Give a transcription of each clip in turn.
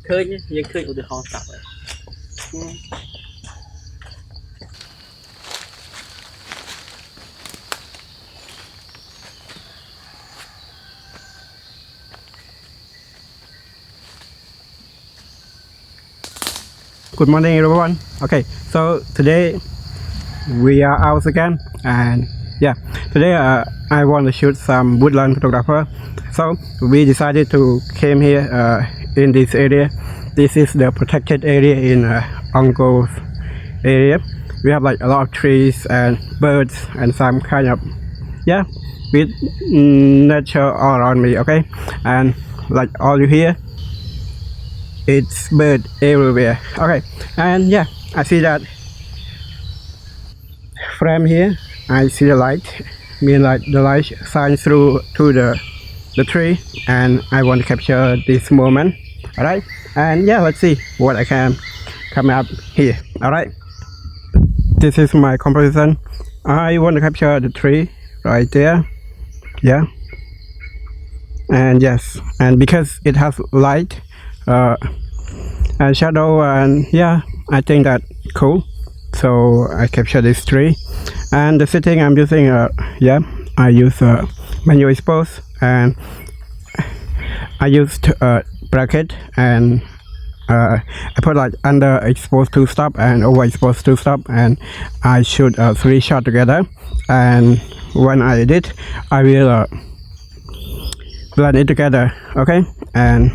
khơi nhé nhưng khơi của được họ sập rồi. Good morning everyone. Okay, so today we are out again, and yeah, today I want to shoot some woodland photographer. So we decided to came here in this area. This is the protected area in Ongo area. We have like a lot of trees and birds and some kind of with nature all around me. Okay, and like all you hear, it's bird everywhere. Okay, and yeah, I see that from here I see the light, mean like the light shines through to the tree, and I want to capture this moment. All right, and yeah, let's see what I can come up here. All right, this is my composition. I want to capture the tree right there. Yeah, and yes, and because it has light and shadow, and yeah, I think that cool. So I capture this tree, and the setting I'm using I use manual expose, and I used bracket, and I put like under expose to stop and overexpose to stop, and I shoot 3 shots together, and when I edit I will blend it together. Okay, and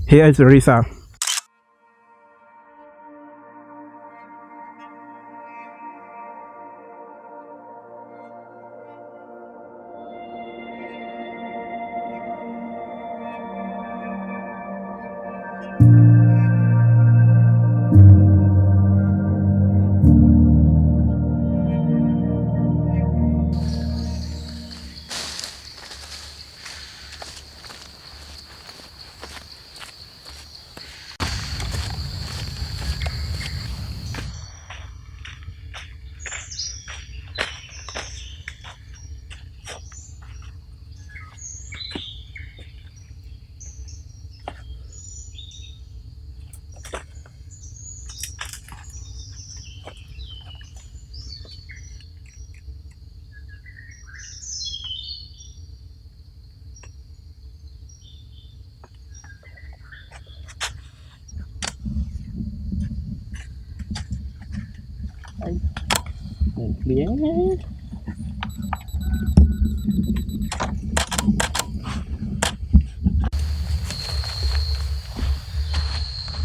here is the result.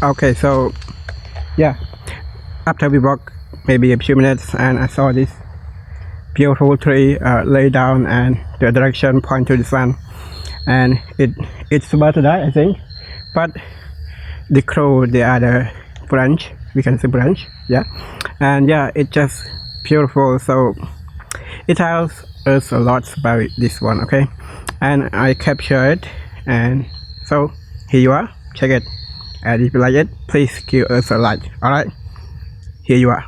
Okay, so yeah, after we walk maybe a few minutes, and I saw this beautiful tree lay down, and the direction point to the sun, and it's about to die, I think, but the crow, the other branch, we can say branch, yeah, and yeah, it's just beautiful. So it tells us a lot about this one. Okay, and I capture it, and so here you are, check it, and if you like it, please give us a like. All right, here you are.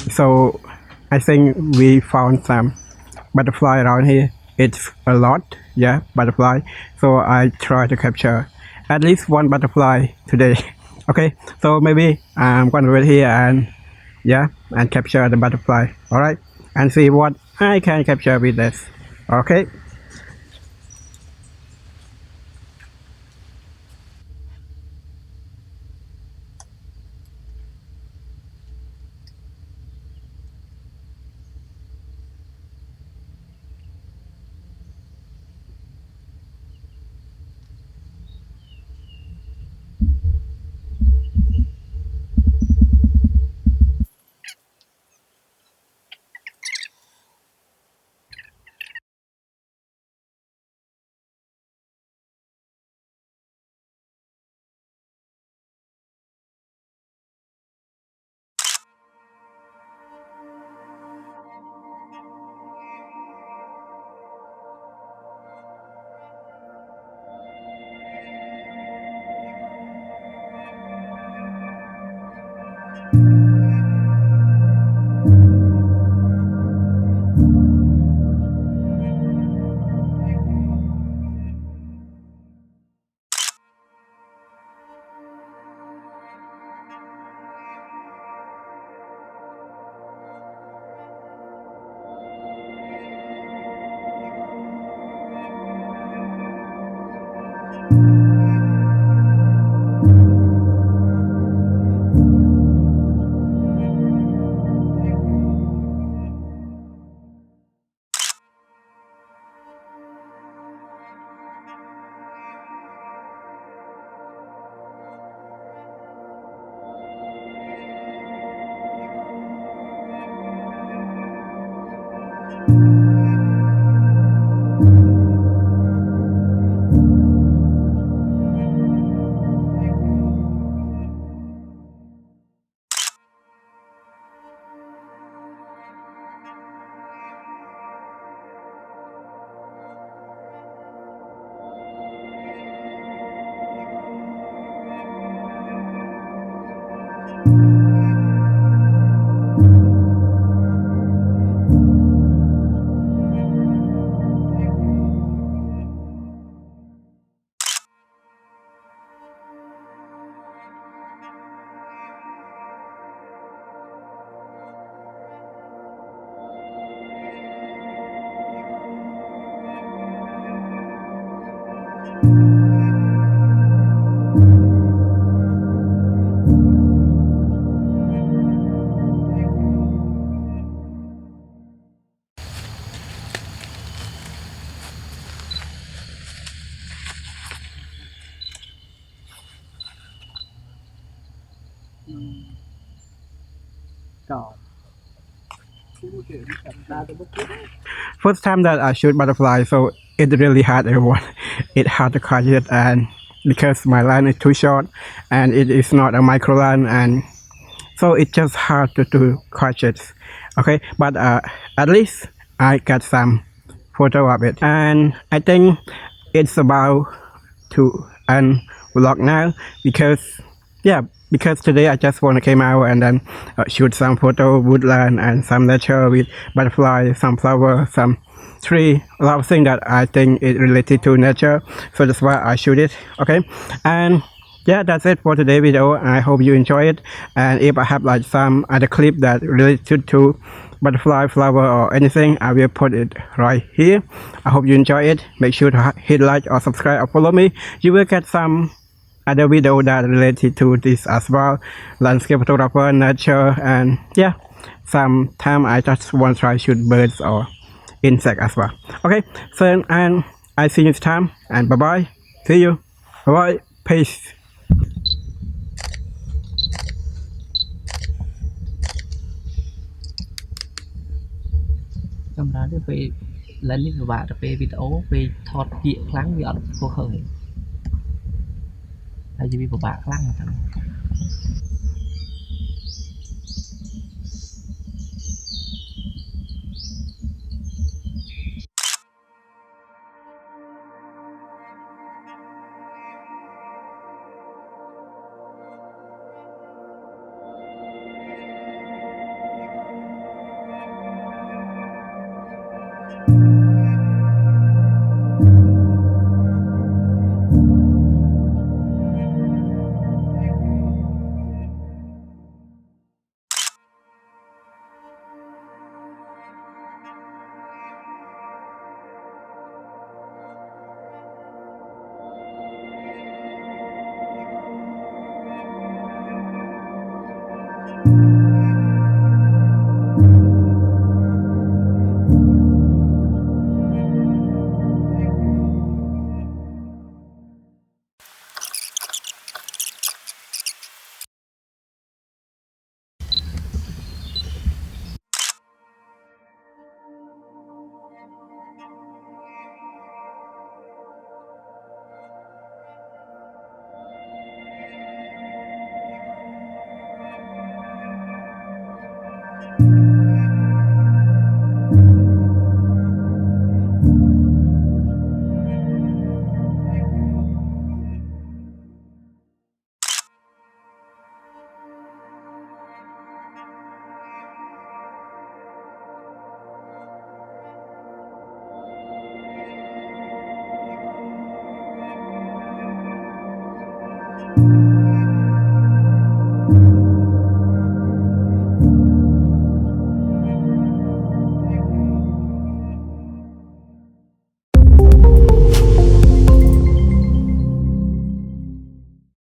So I think we found some butterfly around here. It's a lot, yeah, butterfly. So I try to capture at least one butterfly today. Okay, so maybe I'm gonna wait here and yeah, and capture the butterfly. All right, and see what I can capture with this. Okay. First time that I shoot butterfly, so it really hard everyone. It hard to catch it, and because my line is too short and it is not a micro line, and so it's just hard to catch it. Okay, but at least I got some photo of it, and I think it's about to end vlog now because yeah, because today I just want to came out and then shoot some photo woodland and some nature with butterfly, some flower, some tree, a lot of things that I think is related to nature, so that's why I shoot it. Okay, and yeah, that's it for today's video. I hope you enjoy it, and if I have like some other clip that related to butterfly, flower or anything, I will put it right here. I hope you enjoy it. Make sure to hit like or subscribe or follow me. You will get some other video that related to this as well, landscape photographer, nature, and yeah, sometime I just want to try shoot birds or insect as well. Okay, so and I see you next time, and bye bye. See you. Bye bye. Peace. កម្ដៅទៅពេលឡើយនេះពិបាកទៅពេលវីដេអូពេលថតពាក្យខ្លាំងវាអត់ធ្វើឃើញហើយវាពិបាកខ្លាំងហ្នឹង